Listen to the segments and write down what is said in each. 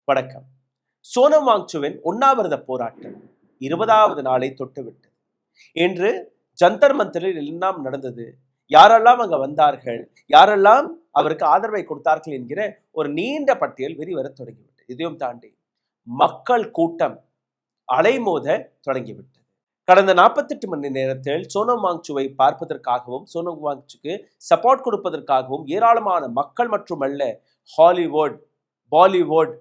வணக்கம். சோனம் வாங்சுவின் உண்ணாவிரத போராட்டம் 20வது நாளை தொட்டுவிட்டது. இன்று ஜந்தர் மந்தரில் எல்லாம் நடந்தது. யாரெல்லாம் அங்க வந்தார்கள், யாரெல்லாம் அவருக்கு ஆதரவை கொடுத்தார்கள் என்கிற ஒரு நீண்ட பட்டியல் வெளிவர தொடங்கிவிட்டது. இதையும் தாண்டி மக்கள் கூட்டம் அலைமோத தொடங்கிவிட்டது. கடந்த 48 மணி நேரத்தில் சோனம் வாங்சுவை பார்ப்பதற்காகவும் சோனம் வாங்சுக்கு சப்போர்ட் கொடுப்பதற்காகவும் ஏராளமான மக்கள் மட்டுமல்ல, ஹாலிவுட், பாலிவுட்,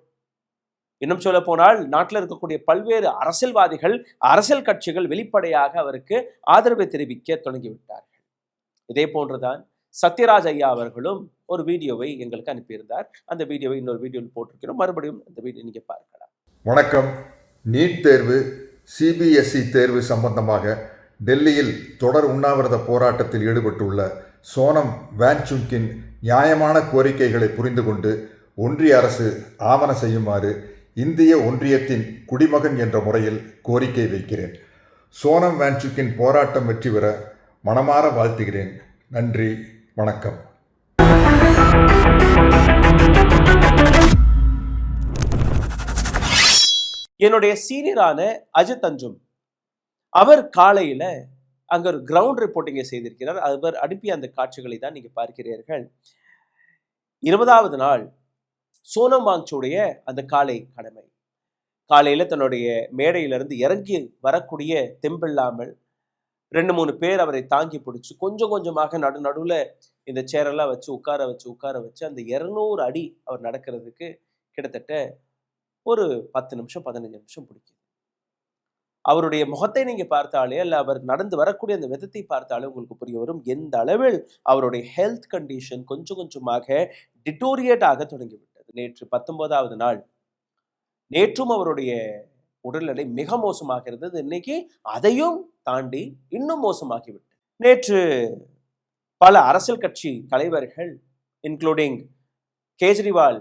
இன்னும் சொல்ல போனால் நாட்டில் இருக்கக்கூடிய பல்வேறு அரசியல்வாதிகள், அரசியல் கட்சிகள் வெளிப்படையாக அவருக்கு ஆதரவை தெரிவிக்க தொடங்கிவிட்டார்கள். இதே போன்றுதான் சத்யராஜ் ஐயா அவர்களும் ஒரு வீடியோவை எங்களுக்கு அனுப்பியிருந்தார். அந்த வீடியோவை இன்னொரு வீடியோவில் போட்டிருக்கிறோம். மறுபடியும் அந்த வீடியோ நீங்க பார்க்கலாம். வணக்கம். நீட் தேர்வு, சிபிஎஸ்இ தேர்வு சம்பந்தமாக டெல்லியில் தொடர் உண்ணாவிரத போராட்டத்தில் ஈடுபட்டுள்ள சோனம் வாங்சுக்கின் நியாயமான கோரிக்கைகளை புரிந்து கொண்டு ஒன்றிய அரசு ஆவண செய்யுமாறு இந்திய ஒன்றியத்தின் குடிமகன் என்ற முறையில் கோரிக்கை வைக்கிறேன். சோனம் வாங்சுக்கின் போராட்டம் வெற்றி பெற மனமாற வாழ்த்துகிறேன். நன்றி, வணக்கம். என்னுடைய சீனியரான அஜித் அஞ்சும் அவர் காலையில அங்க ஒரு கிரவுண்ட் ரிப்போர்ட்டிங்கை செய்திருக்கிறார். அவர் அனுப்பிய அந்த காட்சிகளை தான் நீங்க பார்க்கிறீர்கள். 20வது நாள் சோனம் வாங்சுடைய அந்த காலை கடமை. காலையில தன்னுடைய மேடையிலிருந்து இறங்கி வரக்கூடிய தெம்பில்லாமல் 2-3 பேர் அவரை தாங்கி பிடிச்சு கொஞ்சம் கொஞ்சமாக நடுவுல இந்த சேரெல்லாம் வச்சு உட்கார வச்சு அந்த 200 அடி அவர் நடக்கிறதுக்கு கிட்டத்தட்ட ஒரு 10 நிமிஷம் 15 நிமிஷம் பிடிக்குது. அவருடைய முகத்தை நீங்க பார்த்தாலே, அல்ல அவர் நடந்து வரக்கூடிய அந்த விதத்தை பார்த்தாலே உங்களுக்கு புரிய வரும் எந்த அளவில் அவருடைய ஹெல்த் கண்டிஷன் கொஞ்சம் கொஞ்சமாக டிட்டோரியேட் ஆக தொடங்கிவிட்டது. நேற்று 19வது நாள். நேற்றும் அவருடைய உடல்நிலை மிக மோசமாக இருந்தது. இன்னைக்கு அதையும் தாண்டி இன்னும் மோசமாகிவிட்டது. நேற்று பல அரசியல் கட்சி தலைவர்கள் இன்க்ளூடிங் கேஜ்ரிவால்,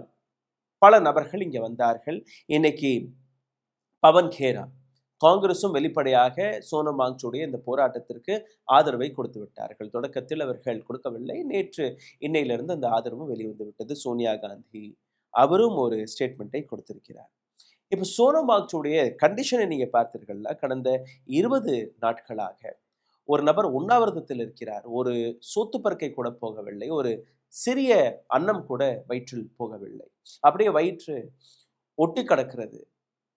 பல நபர்கள் இங்க வந்தார்கள். இன்னைக்கு பவன் கேரா, காங்கிரசும் வெளிப்படையாக சோனம் வாங்சுடைய இந்த போராட்டத்திற்கு ஆதரவை கொடுத்து விட்டார்கள். தொடக்கத்தில் அவர்கள் கொடுக்கவில்லை. நேற்று இன்னையிலிருந்து அந்த ஆதரவு வெளிவந்து விட்டது. சோனியா காந்தி அவரும் ஒரு ஸ்டேட்மெண்ட்டை கொடுத்திருக்கிறார். இப்போ சோனம் வாங்சுடைய கண்டிஷனை நீங்க பார்த்தீர்கள்ல, கடந்த 20 நாட்களாக ஒரு நபர் உண்ணாவிரதத்தில் இருக்கிறார். ஒரு சோத்து பருக்கை கூட போகவில்லை, ஒரு சிறிய அன்னம் கூட வயிற்றில் போகவில்லை. அப்படியே வயிற்று ஒட்டி கிடக்கிறது.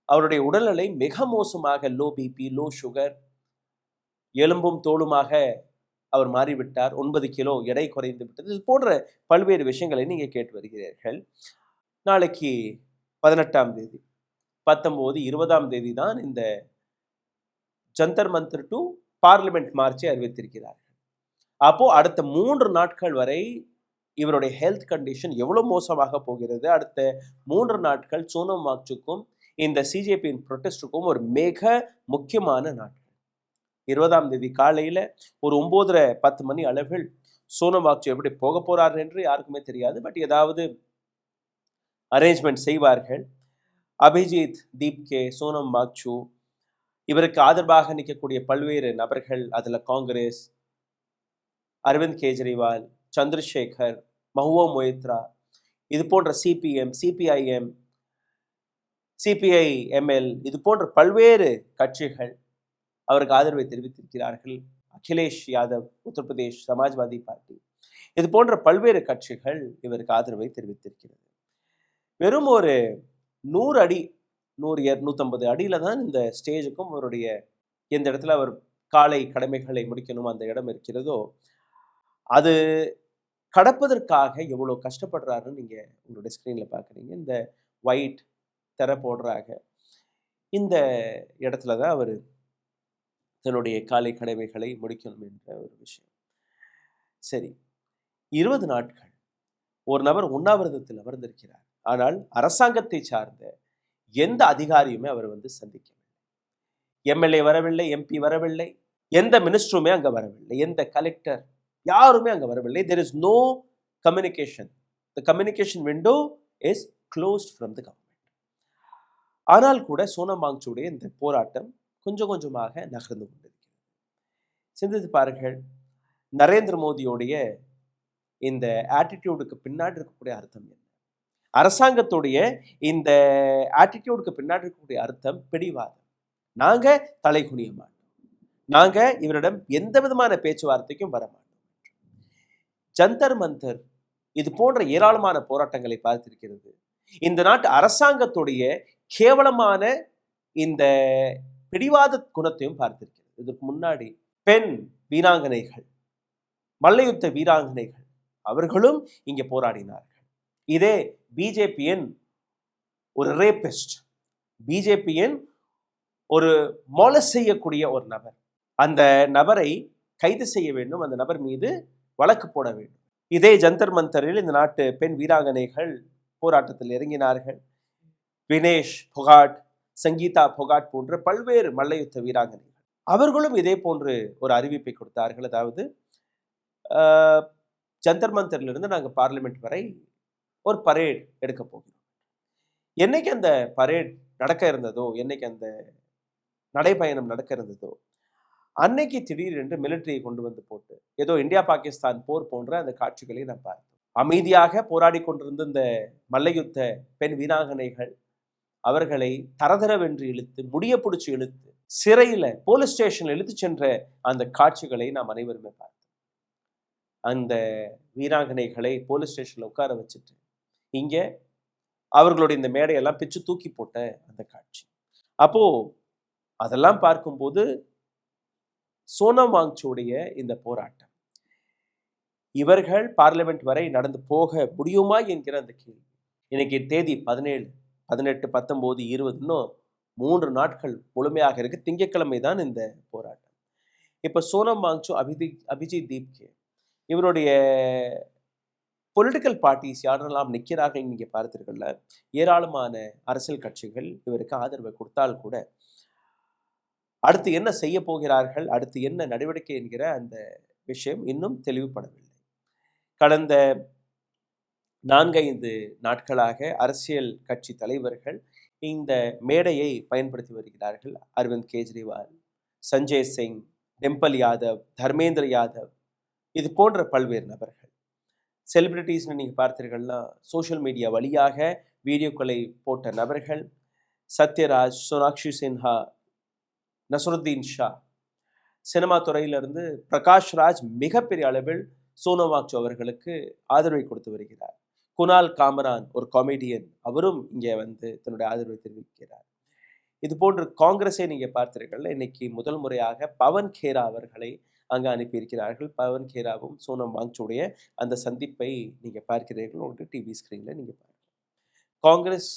அவருடைய உடல்நிலை மிக மோசமாக, லோ பிபி, லோ சுகர், எலும்பும் தோலுமாக அவர் மாறிவிட்டார். 9 கிலோ எடை குறைந்து விட்டது. இது போன்ற பல்வேறு விஷயங்களை நீங்க கேட்டு வருகிறீர்கள். நாளைக்கு 18ஆம் தேதி, 19, 20ஆம் தேதி தான் இந்த ஜந்தர் மந்தர் டு பார்லிமெண்ட் மார்ச்சை அறிவித்திருக்கிறார்கள். அப்போ அடுத்த 3 நாட்கள் வரை இவருடைய ஹெல்த் கண்டிஷன் எவ்வளவு மோசமாக போகிறது. அடுத்த 3 நாட்கள் சோனம் வாங்சுக்கும் இந்த சிஜேபியின் ப்ரொட்டஸ்டுக்கும் ஒரு மிக முக்கியமான நாட்கள். 20ஆம் தேதி காலையில ஒரு 9:30-10 மணி அளவில் சோனம் வாங்சு எப்படி போக போறார் என்று யாருக்குமே தெரியாது. பட் ஏதாவது அரேஞ்ச்மெண்ட் செய்வார்கள். அபிஜித் தீப்கே, சோனம் வாங்சு, இவருக்கு ஆதரவாக நிற்கக்கூடிய பல்வேறு நபர்கள், அதுல காங்கிரஸ், அரவிந்த் கெஜ்ரிவால், சந்திரசேகர், மஹுவா மொய்த்ரா, இது போன்ற சிபிஎம், சிபிஐஎம், சிபிஐஎம்எல், இது போன்ற பல்வேறு கட்சிகள் அவருக்கு ஆதரவை தெரிவித்திருக்கிறார்கள். அகிலேஷ் யாதவ், உத்தரப்பிரதேஷ் சமாஜ்வாதி பார்ட்டி, இது போன்ற பல்வேறு கட்சிகள் இவருக்கு ஆதரவை தெரிவித்திருக்கிறது. வெறும் ஒரு 100 அடி, 100-150 அடியில தான் இந்த ஸ்டேஜுக்கும் அவருடைய எந்த இடத்துல அவர் காலை கடமைகளை முடிக்கணும் அந்த இடம் இருக்கிறதோ, அது கடப்பதற்காக எவ்வளவு கஷ்டப்படுறாருன்னு நீங்க உங்களுடைய ஸ்கிரீன்ல பாக்குறீங்க. இந்த ஒயிட் திரை போடுறாங்க. இந்த இடத்துல தான் அவர் தன்னுடைய காலை கடமைகளை முடிக்கணும் என்ற ஒரு விஷயம். சரி, 20 நாட்கள் ஒரு நபர் உண்ணாவிரதத்தில் அமர்ந்திருக்கிறார். ஆனால் அரசாங்கத்தை சார்ந்த எந்த அதிகாரியுமே அவர் சந்திக்கவில்லை. எம்எல்ஏ வரவில்லை, எம்பி வரவில்லை, எந்த மினிஸ்டருமே அங்க வரவில்லை, எந்த கலெக்டர் யாருமே அங்க வரவில்லை. There is no communication. The communication window is closed from the government. ஆனால் கூட சோனம் வாங்சுடைய இந்த போராட்டம் கொஞ்சம் கொஞ்சமாக நகர்ந்து கொண்டிருக்கிறது. சிந்தித்து பாருங்கள், நரேந்திர மோடியோடைய இந்த ஆட்டிடியூடுக்கு பின்னாடி இருக்கக்கூடிய அர்த்தம் என்ன? அரசாங்கத்துடைய இந்த ஆட்டிடியூடுக்கு பின்னாடி இருக்கக்கூடிய அர்த்தம் பிடிவாதம். நாங்க தலை குனிய மாட்டோம், நாங்க இவரிடம் எந்த விதமான பேச்சுவார்த்தைக்கும் வர மாட்டோம். ஜந்தர் மந்தர் இது போன்ற ஏராளமான போராட்டங்களை பார்த்திருக்கிறது. இந்த நாட்டு அரசாங்கத்துடைய கேவலமான இந்த பிடிவாத குணத்தையும் பார்த்திருக்கிறது. இதற்கு முன்னாடி பெண் வீராங்கனைகள், மல்யுத்த வீராங்கனைகள் அவர்களும் இங்கே போராடினார்கள். இதே பிஜேபியின் ஒரு ரேபிஸ்ட், பிஜேபியின் ஒரு மோலஸ் செய்யக்கூடிய ஒரு நபர், அந்த நபரை கைது செய்ய வேண்டும், அந்த நபர் மீது வழக்கு போட வேண்டும். இதே ஜந்தர் மந்தரில் இந்த நாட்டு பெண் வீராங்கனைகள் போராட்டத்தில் இறங்கினார்கள். வினேஷ் பொகாட், சங்கீதா பொகாட் போன்ற பல்வேறு மல்யுத்த வீராங்கனைகள் அவர்களும் இதே போன்று ஒரு அறிவிப்பை கொடுத்தார்கள். அதாவது ஜந்தர் மந்தரிலிருந்து நாங்கள் பார்லிமெண்ட் வரை ஒரு பரேட் எடுக்க போகிறோம். என்னைக்கு அந்த பரேட் நடக்க இருந்ததோ, என்னைக்கு அந்த நடைபயணம் நடக்க இருந்ததோ, அன்னைக்கு திடீரென்று மிலிட்டரியை கொண்டு வந்து போட்டு ஏதோ இந்தியா பாகிஸ்தான் போர் போன்ற அந்த காட்சிகளை நாம் பார்த்தோம். அமைதியாக போராடி கொண்டிருந்த இந்த மல்யுத்த பெண் வீராங்கனைகள் அவர்களை தரதரவென்று இழுத்து, முடிய பிடிச்சி இழுத்து, சிறையில போலீஸ் ஸ்டேஷன்ல இழுத்து சென்ற அந்த காட்சிகளை நாம் அனைவருமே பார்த்தோம். அந்த வீராங்கனைகளை போலீஸ் ஸ்டேஷன்ல உட்கார வச்சுட்டு இங்க அவர்களுடைய இந்த மேடையெல்லாம் பிச்சு தூக்கி போட்ட அந்த காட்சி. அப்போ அதெல்லாம் பார்க்கும்போது சோனம் வாங்சுடைய இந்த போராட்டம் இவர்கள் பார்லிமெண்ட் வரை நடந்து போக முடியுமா என்கிற அந்த கேள்வி. இன்னைக்கு தேதி 17, 18, 19, 20 இன்னும் 3 நாட்கள் முழுமையாக இருக்கு. திங்கட்கிழமை தான் இந்த போராட்டம். இப்ப சோனம் வாங்சு, அபிஜித் தீப்கே இவருடைய பொலிட்டிக்கல் பார்ட்டிஸ் யாரெல்லாம் நிற்கிறார்கள் நீங்க பார்த்தீர்கள்ல, ஏராளமான அரசியல் கட்சிகள் இவருக்கு ஆதரவை கொடுத்தால் கூட அடுத்து என்ன செய்ய போகிறார்கள், அடுத்து என்ன நடவடிக்கை என்கிற அந்த விஷயம் இன்னும் தெளிவுபடவில்லை. கடந்த 4-5 நாட்களாக அரசியல் கட்சி தலைவர்கள் இந்த மேடையை பயன்படுத்தி வருகிறார்கள். அரவிந்த் கெஜ்ரிவால், சஞ்சய் சிங், டிம்பிள் யாதவ், தர்மேந்திர யாதவ், இது போன்ற பல்வேறு நபர்கள். செலிபிரிட்டிஸ்னு நீங்க பார்த்தீர்கள்னா சோஷியல் மீடியா வழியாக வீடியோக்களை போட்ட நபர்கள், சத்யராஜ், சோனாக்ஷி சின்ஹா, நசருத்தீன் ஷா, சினிமா துறையிலிருந்து பிரகாஷ் ராஜ் மிகப்பெரிய அளவில் சோனம் வாங்சு அவர்களுக்கு ஆதரவை கொடுத்து வருகிறார். குனால் காமரான் ஒரு காமெடியன், அவரும் இங்கே வந்து தன்னுடைய ஆதரவை தெரிவிக்கிறார். இது போன்று காங்கிரஸை நீங்க பார்த்தீர்கள், இன்னைக்கு முதல் முறையாக பவன் கேரா அவர்களை அங்கே அனுப்பியிருக்கிறார்கள். பவன் கேராவும் சோனம் வாங்சுடைய அந்த சந்திப்பை நீங்க பார்க்கிறீர்கள், உங்களுக்கு டிவி ஸ்கிரீன்ல நீங்க பாருங்க. காங்கிரஸ்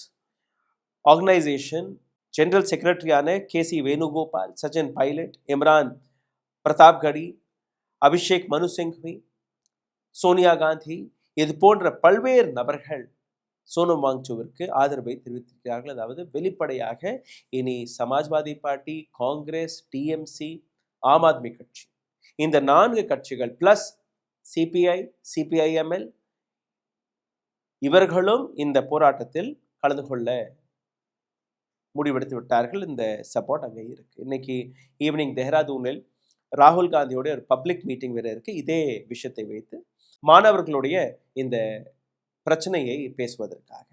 ஆர்கனைசேஷன் ஜெனரல் செக்ரட்டரியான கேசி வேணுகோபால், சச்சின் பைலட், இம்ரான் பிரதாப்கடி, அபிஷேக் மனு சிங்வி, சோனியா காந்தி, இது போன்ற பல்வேறு நபர்கள் சோனம் வாங்சுவிற்கு ஆதரவை தெரிவித்திருக்கிறார்கள். அதாவது வெளிப்படையாக இனி சமாஜ்வாதி பார்ட்டி, காங்கிரஸ், டிஎம்சி, ஆம் ஆத்மி கட்சி, இந்த 4 கட்சிகள் பிளஸ் சிபிஐ, சிபிஐஎம்எல் இவர்களும் இந்த போராட்டத்தில் கலந்து கொள்ள முடிவெடுத்து விட்டார்கள். இந்த சப்போர்ட் அங்கே இருக்கு. இன்னைக்கு ஈவினிங் தெஹ்ராதூனில் ராகுல் காந்தியோட ஒரு பப்ளிக் மீட்டிங் வேற இருக்கு. இதே விஷயத்தை வைத்து மாணவர்களுடைய இந்த பிரச்சனையை பேசுவதற்காக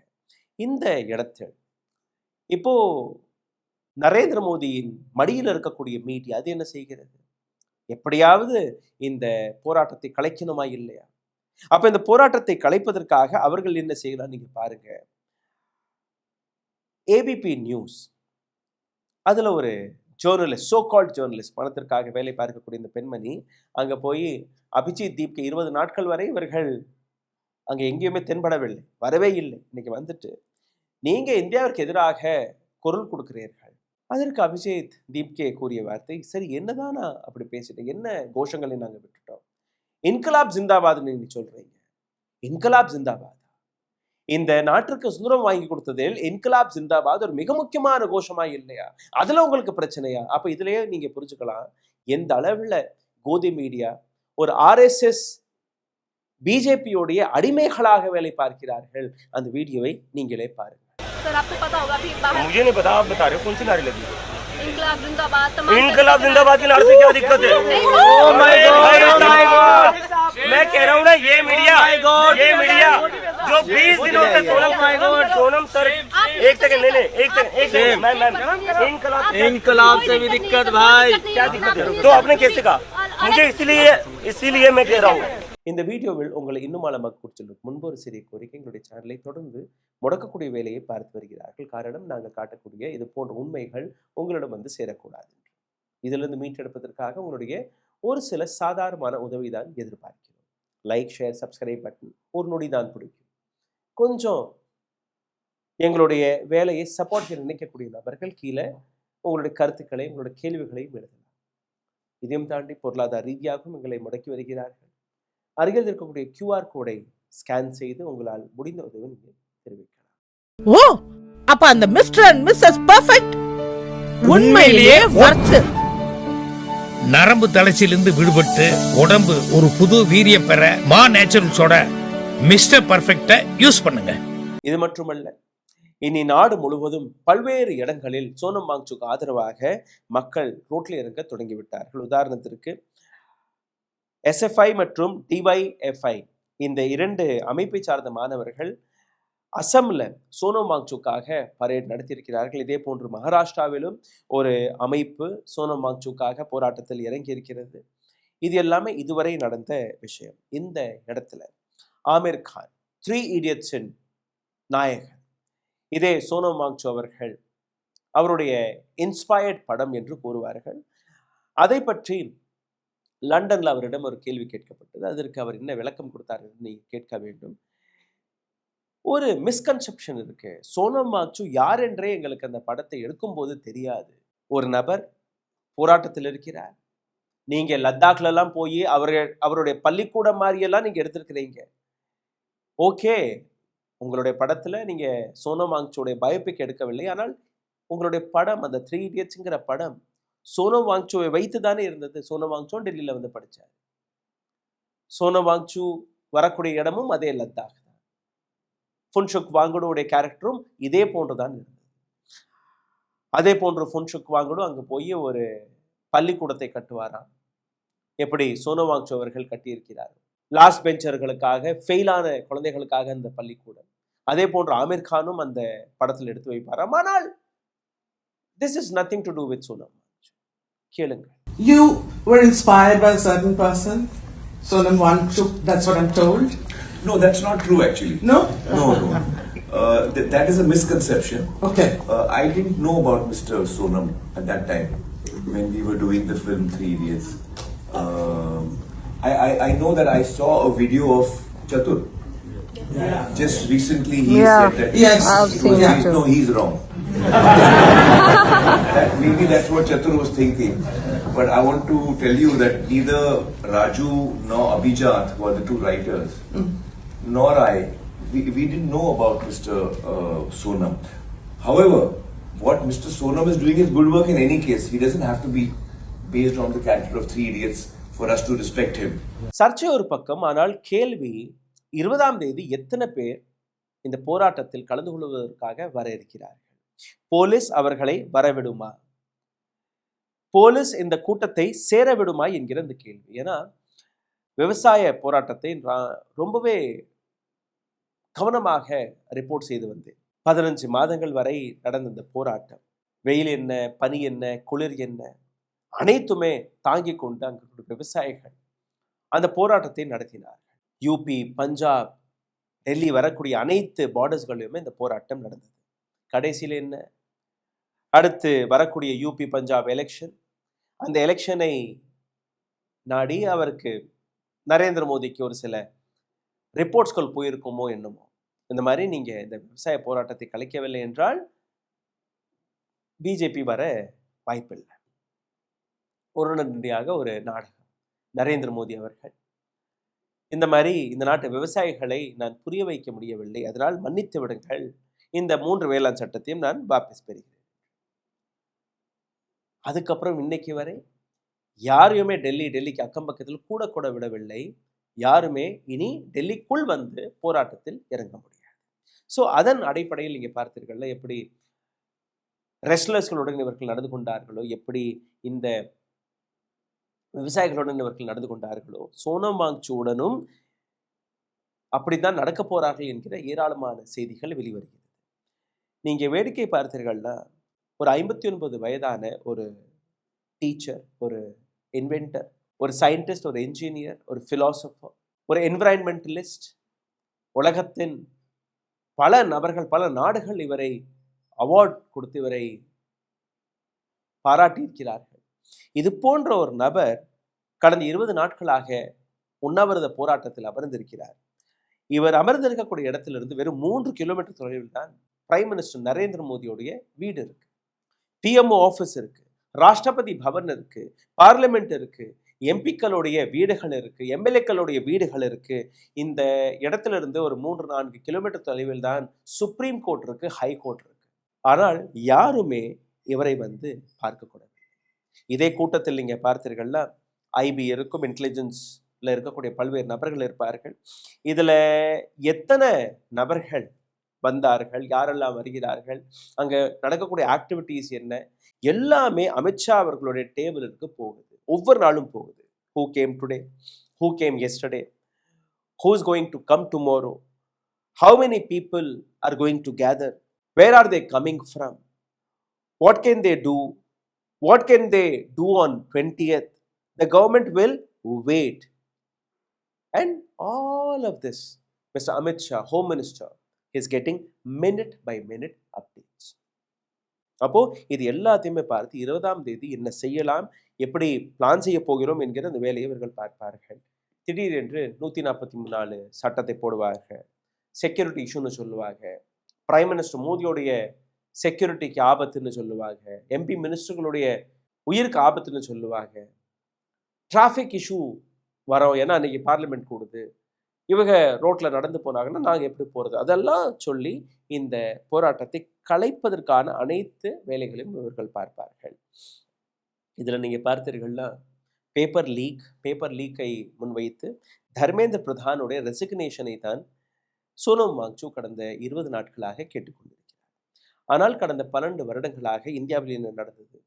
இந்த இடத்தில் இப்போ நரேந்திர மோடியின் மடியில் இருக்கக்கூடிய மீடியா அது என்ன செய்கிறது? எப்படியாவது இந்த போராட்டத்தை கலைக்கணுமா இல்லையா? அப்ப இந்த போராட்டத்தை கலைப்பதற்காக அவர்கள் என்ன செய்யலாம் நீங்க பாருங்க. ஏபிபி நியூஸ் அதுல ஒரு ஜேர்னலிஸ்ட், சோ கால்ட் ஜேர்னலிஸ்ட், பணத்திற்காக வேலை பார்க்கக்கூடிய இந்த பெண்மணி அங்க போய் அபிஜித் தீப்கே 20 நாட்கள் வரை இவர்கள் அங்க எங்கேயுமே தென்படவில்லை, வரவே இல்லை. இன்னைக்கு வந்துட்டு நீங்க இந்தியாவிற்கு எதிராக குரல் கொடுக்கிறீர்கள். அதற்கு அபிஜித் தீப்கே கூறிய வார்த்தை, சரி என்னதானா அப்படி பேசிட்டேன், என்ன கோஷங்களை நாங்க விட்டுட்டோம், இன்கலாப் ஜிந்தாபாத் நீங்க சொல்றீங்க, இன்கலாப் ஜிந்தாபாத் இந்த நாட்டிற்கு சுதந்திரம் வாங்கி கொடுத்ததில் இன்கலாப் ஜிந்தாபாத் ஒரு மிக முக்கியமான கோஷமா இல்லையா? அதுல உங்களுக்கு பிரச்சனையா? அப்ப இதுலயே நீங்க புரிஞ்சுக்கலாம் எந்த அளவுல கோதி மீடியா ஒரு RSS பிஜேபியோடைய அடிமைகளாக வேலை பார்க்கிறார்கள். அந்த வீடியோவை நீங்களே பாருங்க. मुझे नहीं पता, आप बता रहे हो कौन सी नारी लगी? इनकलाब जिंदाबाद की नारे से क्या दिक्कत है? मैं कह रहा हूँ ना, ये मीडिया जो 20 दिनों से सोनम सर एक सेकंड नहीं एक सेकंड मैम इनकलाब से भी दिक्कत भाई, क्या दिक्कत है? तो आपने कैसे कहा? मुझे इसीलिए मैं कह रहा हूँ. இந்த வீடியோவில் உங்களை இன்னும் ஆழமாக குறிச்செல்லும் முன்பு ஒரு சிறிய கோரிக்கை. எங்களுடைய சேனலை தொடர்ந்து முடக்கக்கூடிய வேலையை பார்த்து வருகிறார்கள். காரணம், நாங்கள் காட்டக்கூடிய இது போன்ற உண்மைகள் உங்களிடம் வந்து சேரக்கூடாது. இதிலிருந்து மீட்டெடுப்பதற்காக உங்களுடைய ஒரு சில சாதாரணமான உதவி தான் எதிர்பார்க்கிறோம். லைக், ஷேர், சப்ஸ்கிரைப் பட்டன் ஒரு நொடி தான் பிடிக்கும். கொஞ்சம் எங்களுடைய வேலையை சப்போர்ட் செய்ய நினைக்கக்கூடிய நபர்கள் கீழே உங்களுடைய கருத்துக்களை, உங்களுடைய கேள்விகளையும் எழுதலாம். இதையும் தாண்டி பொருளாதார ரீதியாகவும் எங்களை முடக்கி வருகிறார்கள். அருகில் இருக்கக்கூடிய QR கோடை ஸ்கேன் செய்து உங்களால் முடிந்த உதவி நீங்கள் தெரிவிக்கலாம். ஓ, அப்ப அந்த மிஸ்டர் அண்ட் மிஸ்ஸஸ் பெர்ஃபெக்ட் உண்மையிலேயே வர்த். நரம்பு தளர்ச்சியிலிருந்து விடுபட்டு உடம்பு ஒரு புது வீரியம் பெற மா நேச்சுரல்ஸோட மிஸ்டர் பர்ஃபெக்ட யூஸ் பண்ணுங்க. இது மட்டுமல்ல, இனி நாடு முழுவதும் பல்வேறு இடங்களில் சோனம் வாங்சுக் ஆதரவாக மக்கள் ரோட்டில் இறங்க தொடங்கிவிட்டார்கள். உதாரணத்திற்கு SFI மற்றும் DYFI இந்த இரண்டு அமைப்பை சார்ந்த மாணவர்கள் அசம்ல சோனம் வாங்சுக்காக பரேட் நடத்தியிருக்கிறார்கள். இதே போன்று மகாராஷ்டிராவிலும் ஒரு அமைப்பு சோனம் வாங்சுக்காக போராட்டத்தில் இறங்கி இருக்கிறது. இது எல்லாமே இதுவரை நடந்த விஷயம். இந்த இடத்துல ஆமீர் கான் 3 Idiotsன் நாயகன், இதே சோனம் வாங்சு அவர்கள் அவருடைய இன்ஸ்பயர்ட் படம் என்று கூறுவார்கள். அதை பற்றி லண்டன்ல அவரிடம் ஒரு கேள்வி கேட்கப்பட்டது. அதற்கு அவர் என்ன விளக்கம் கொடுத்தார் என்று நீங்க கேட்க வேண்டும். ஒரு மிஸ்கன்செப்ஷன் இருக்கு. சோனம் வாங்சு யார் என்றே எங்களுக்கு அந்த படத்தை எடுக்கும்போது தெரியாது. ஒரு நபர் போராட்டத்தில் இருக்கிறார். நீங்க லத்தாக்ல எல்லாம் போய் அவருடைய பள்ளிக்கூடம் மாதிரியெல்லாம் நீங்க எடுத்திருக்கிறீங்க. ஓகே, உங்களுடைய படத்துல நீங்க சோனம் வாங்சுடைய பயோபிக் எடுக்கவில்லை. ஆனால் உங்களுடைய படம், அந்த 3 Idiotsங்கிற படம் சோனம் வாங்சுவை வைத்து தானே இருந்தது. சோனம் வாங்சு டெல்லியில வந்து படிச்சார். சோனம் வாங்சு வரக்கூடிய இடமும் அதே லத்தாக் தான். ஃபுன்சுக் வாங்குடுடைய கேரக்டரும் இதே போன்றுதான் இருந்தது. அதே போன்று ஃபுன்சுக் வாங்குடு அங்கு போய் ஒரு பள்ளிக்கூடத்தை கட்டுவாராம். எப்படி சோனம் வாங்சு அவர்கள் கட்டியிருக்கிறார். லாஸ்ட் பெஞ்சர்களுக்காக, ஃபெயிலான குழந்தைகளுக்காக அந்த பள்ளிக்கூடம். அதே போன்று ஆமீர் கானும் அந்த படத்தில் எடுத்து வைப்பாராம். ஆனால் this is nothing to do with Sonam. கேளுங்க. You were inspired by a certain person, Sonam Wangchuk, that's what I'm told. No, that's not true actually. No? No. That is a misconception. Okay. I didn't know about Mr. Sonam at that time when we were doing the film 3 Idiots. I know that I saw a video of Chatur. Yeah. Just recently he said that no, he's wrong. Maybe that's what Chatur was thinking. But I want to tell you that neither Raju nor Abhijat, who are the two writers, nor we didn't know about Mr. Sonam. However, what Mr. Sonam is doing is good work in any case. He doesn't have to be based on the character of 3 Idiots for us to respect him. சர்ச்சை ஒரு பக்கம். ஆனால் கேள்வி, 20ஆம் தேதி எத்தனை பேர் இந்த போராட்டத்தில் கலந்து கொள்வதற்காக வர இருக்கிறார்கள்? போலீஸ் அவர்களை வரவிடுமா? போலீஸ் இந்த கூட்டத்தை சேர விடுமா என்கிற இந்த கேள்வி. ஏன்னா விவசாய போராட்டத்தை ரொம்பவே கவனமாக ரிப்போர்ட் செய்து வந்தேன். 15 மாதங்கள் வரை நடந்த இந்த போராட்டம், வெயில் என்ன, பனி என்ன, குளிர் என்ன, அனைத்துமே தாங்கிக் கொண்டு அங்கு விவசாயிகள் அந்த போராட்டத்தை நடத்தினார்கள். யூபி, பஞ்சாப், டெல்லி வரக்கூடிய அனைத்து பார்டர்ஸ்களிலுமே இந்த போராட்டம் நடந்தது. கடைசியில் என்ன, அடுத்து வரக்கூடிய யூபி பஞ்சாப் எலெக்ஷன். அந்த எலெக்ஷனை நாடி அவருக்கு நரேந்திர மோடிக்கு ஒரு சில ரிப்போர்ட்ஸ்கள் போயிருக்குமோ என்னமோ. இந்த மாதிரி நீங்க இந்த விவசாய போராட்டத்தை கலைக்கவில்லை என்றால் பிஜேபி வர வாய்ப்பில்லை. உடனடியாக ஒரு நாடகம். நரேந்திர மோடி அவர்கள் இந்த மாதிரி இந்த நாட்டு விவசாயிகளை நான் புரிய வைக்க முடியவில்லை, அதனால் மன்னித்து விடுங்கள், இந்த 3 வேளாண் சட்டத்தையும் நான் வாபஸ் பெறுகிறேன். அதுக்கப்புறம் இன்னைக்கு வரை யாரையுமே டெல்லிக்கு அக்கம் பக்கத்தில் கூட விடவில்லை. யாருமே இனி டெல்லிக்குள் வந்து போராட்டத்தில் இறங்க முடியாது. ஸோ அதன் அடிப்படையில் நீங்க பார்த்தீர்கள்ல எப்படி ரெஸ்லர்ஸ்களுடன் இவர்கள் நடந்து கொண்டார்களோ, எப்படி இந்த விவசாயிகளுடன் இவர்கள் நடந்து கொண்டார்களோ, சோனம் வாங்சுடனும் அப்படித்தான் நடக்க போறார்கள் என்கிற ஏராளமான செய்திகள் வெளிவருகிறது. நீங்க வேடிக்கை பார்த்தீர்கள்னா ஒரு 59 வயதான ஒரு டீச்சர், ஒரு இன்வென்டர், ஒரு சயின்டிஸ்ட், ஒரு என்ஜினியர், ஒரு பிலாசபர், ஒரு என்விரான்மெண்டலிஸ்ட், உலகத்தின் பல நபர்கள், பல நாடுகள் இவரை அவார்ட் கொடுத்து இவரை பாராட்டியிருக்கிறார்கள். இது போன்ற ஒரு நபர் கடந்த 20 நாட்களாக உண்ணாவிரத போராட்டத்தில் அமர்ந்திருக்கிறார். இவர் அமர்ந்திருக்கக்கூடிய இடத்திலிருந்து வெறும் 3 கிலோமீட்டர் தொலைவில் தான் பிரைம் மினிஸ்டர் நரேந்திர மோடியோடைய வீடு இருக்கு, பிஎம்ஓ ஆஃபீஸ் இருக்கு, ராஷ்டிரபதி பவன் இருக்கு, பார்லிமெண்ட் இருக்கு, எம்பிக்களுடைய வீடுகள் இருக்கு, எம்எல்ஏக்களுடைய வீடுகள் இருக்கு. இந்த இடத்துல இருந்து ஒரு 3-4 கிலோமீட்டர் தொலைவில் தான் சுப்ரீம் கோர்ட் இருக்கு, ஹை கோர்ட் இருக்கு. ஆனால் யாருமே இவரை பார்க்கக்கூடாது. இதே கூட்டத்தில் நீங்க பார்த்தீர்கள்னா ஐபி இருக்கும், இன்டெலிஜென்ஸ்ல இருக்கக்கூடிய பல்வேறு நபர்கள் இருப்பார்கள். இதுல எத்தனை நபர்கள் வந்தார்கள், யாரெல்லாம் வருகிறார்கள், அங்க நடக்கக்கூடிய ஆக்டிவிட்டிஸ் என்ன, எல்லாமே அமித்ஷா அவர்களுடைய டேபிளுக்கு போகுது. ஒவ்வொரு நாளும் போகுது. Who came today? Who came yesterday? Who is going to come tomorrow? How many people are going to gather? Where are they coming from? What can they do? What can they do on 20th? The government will wait. And all of this, Mr. Amit Shah, Home Minister, is getting minute by minute updates. அப்போ இது எல்லாத்தையுமே பார்த்து 20ஆம் தேதி என்ன செய்யலாம், எப்படி plan செய்ய போகிறோம் என்கிற அந்த வேலையை இவர்கள் பார்ப்பார்கள். திடீரென்று 144 சட்டத்தை போடுவார்கள், செக்யூரிட்டி இஷ்யூன்னு சொல்லுவாங்க, பிரைம் மினிஸ்டர் மோடியோடைய செக்யூரிட்டிக்கு ஆபத்துன்னு சொல்லுவாங்க, எம்பி மினிஸ்டர்களுடைய உயிருக்கு ஆபத்துன்னு சொல்லுவாங்க, டிராஃபிக் இஷ்யூ வரோம், ஏன்னா அன்னைக்கு பார்லிமெண்ட் கூடுது, இவங்க ரோட்ல நடந்து போனாங்கன்னா நாங்கள் எப்படி போகிறது, அதெல்லாம் சொல்லி இந்த போராட்டத்தை கலைப்பதற்கான அனைத்து வேலைகளையும் இவர்கள் பார்ப்பார்கள். இதில் நீங்கள் பார்த்தீர்கள்னா பேப்பர் லீக்கை முன்வைத்து தர்மேந்திர பிரதானுடைய ரெசிக்னேஷனை தான் சோனம் வாங்சூக் கடந்த 20 நாட்களாக கேட்டுக்கொண்டிருக்கிறார். ஆனால் கடந்த 12 வருடங்களாக இந்தியாவில் என்ன நடந்தது?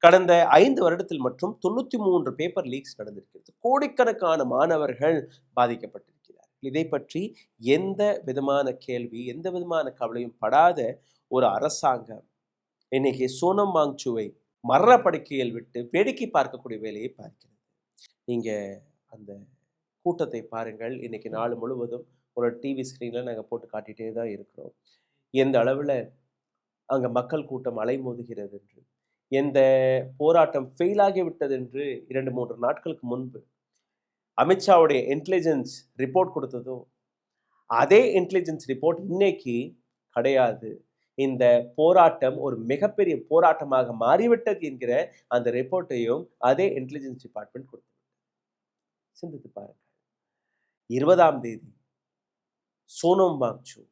கடந்த 5 வருடத்தில் மட்டும் 93 பேப்பர் லீக்ஸ் நடந்திருக்கிறது. கோடிக்கணக்கான மாணவர்கள் பாதிக்கப்பட்டிருக்கிறார்கள். இதை பற்றி எந்த விதமான கேள்வி, எந்த விதமான கவலையும் படாத ஒரு அரசாங்கம் இன்னைக்கு சோனம் வாங்சூவை மரணப்படுக்கையில் விட்டு வேடிக்கை பார்க்கக்கூடிய வேலையை பார்க்கிறது. நீங்க அந்த கூட்டத்தை பாருங்கள். இன்னைக்கு நாள் முழுவதும் ஒரு டிவி ஸ்க்ரீனில் நாங்கள் போட்டு காட்டிகிட்டே தான் இருக்கிறோம். எந்த அளவில் அங்கே மக்கள் கூட்டம் அலைமோதுகிறது என்று, எந்த போராட்டம் ஃபெயிலாகிவிட்டது என்று 2-3 நாட்களுக்கு முன்பு அமித்ஷாவுடைய இன்டெலிஜென்ஸ் ரிப்போர்ட் கொடுத்ததோ அதே இன்டெலிஜென்ஸ் ரிப்போர்ட் இன்னைக்கு கிடையாது. இந்த போராட்டம் ஒரு மிகப்பெரிய போராட்டமாக மாறிவிட்டது என்கிற அந்த ரிப்போர்ட்டையும் அதே இன்டெலிஜென்ஸ் டிபார்ட்மெண்ட் கொடுத்தது. சிந்தித்து பாருங்கள். 20ஆம் தேதி சோனம் வாங்சூக்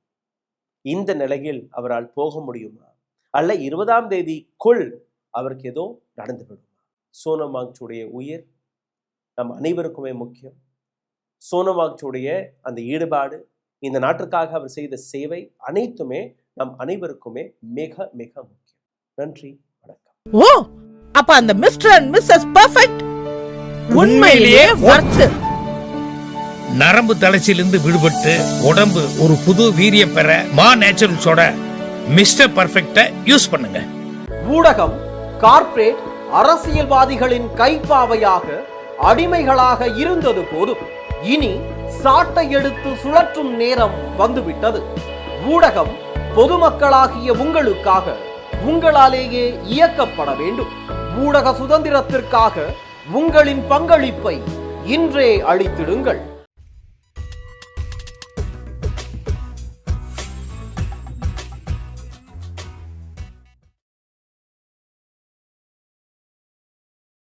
இந்த நிலையில் அவரால் போக முடியுமா, அல்ல 20ஆம் தேதிக்குள் அவருக்கு ஏதோ நடந்து விடுமா? சோனம் வாங்சூடைய உயிர் நம் அனைவருக்குமே முக்கியம். சோனம் வாங்சூடைய அந்த ஈடுபாடு, இந்த நாட்டிற்காக அவர் செய்த சேவை அனைத்துமே நம் அனைவருக்குமே மிக மிக முக்கியம். நன்றி, வணக்கம். ஓ, அப்ப அந்த மிஸ்டர் அண்ட் மிஸ்ஸஸ் பெர்ஃபெக்ட் உண்மையிலேயே வர்த். நரம்பு தளர்ச்சியிலிருந்து விடுபட்டு உடம்பு ஒரு புது வீரியம் பெற மா நேச்சுரல்ஸோட மிஸ்டர் பர்ஃபெக்ட்டை யூஸ் பண்ணுங்க. ஊடகம் கார்ப்பரேட் அரசியல்வாதிகளின் கைப்பாவையாக அடிமைகளாக இருந்தது போதும். இனி சாட்டை எடுத்து சுழற்றும் நேரம் வந்துவிட்டது. ஊடகம் பொதுமக்களாகிய உங்களுக்காக, உங்களாலேயே இயக்கப்பட வேண்டும். ஊடக சுதந்திரத்திற்காக உங்களின் பங்களிப்பை இன்றே அளித்திடுங்கள்.